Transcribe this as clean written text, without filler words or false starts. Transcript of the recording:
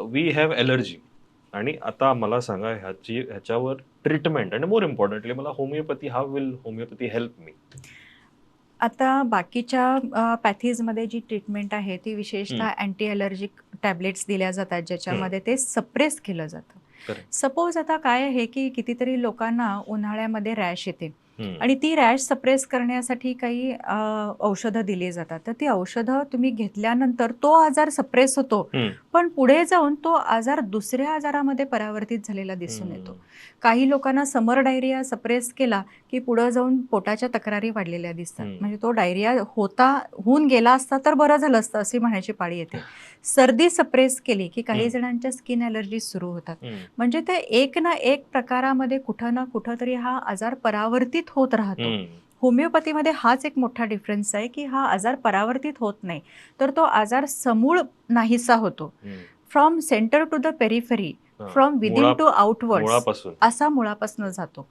We have allergy आणि आता मला सांगा ह्याच्यावर ट्रीटमेंट आणि मोर इम्पॉर्टंटली मला homeopathy, how will homeopathy help me? आता बाकीच्या पॅथीजमध्ये जी ट्रीटमेंट आहे ती विशेषतः अँटी ॲलर्जिक टॅबलेट्स दिल्या जातात, ज्याच्यामध्ये ते सप्रेस केलं जातं. करेक्ट. सपोज आता काय आहे की कितीतरी लोकांना उन्हाळ्यामध्ये रॅश येते आणि ती रॅश सप्रेस करण्यासाठी काही औषधं दिली जातात. तर ती औषधं तुम्ही घेतल्यानंतर तो आजार सप्रेस होतो, पण पुढे जाऊन तो आजार दुसऱ्या आजारामध्ये परावर्तित झालेला दिसून येतो. काही लोकांना समर डायरिया सप्रेस केला की पुढे जाऊन पोटाच्या तक्रारी वाढलेल्या दिसतात. म्हणजे तो डायरिया होऊन गेला असता तर बरं झालं असतं अशी म्हणायची पाळी येते. सर्दी सप्रेस केली की काही जणांच्या स्किन ॲलर्जी सुरू होतात. म्हणजे ते एक ना एक प्रकारामध्ये कुठं ना कुठं तरी हा आजार परावर्तित होत राहतो. होमिओपॅथीमध्ये हाच एक मोठा डिफरन्स आहे की हा आजार परावर्तित होत नाही, तर तो आजार समूळ नाहीसा होतो. From centre to the periphery, from within to outwards, मुळापासून. असा मुळापासून जातो.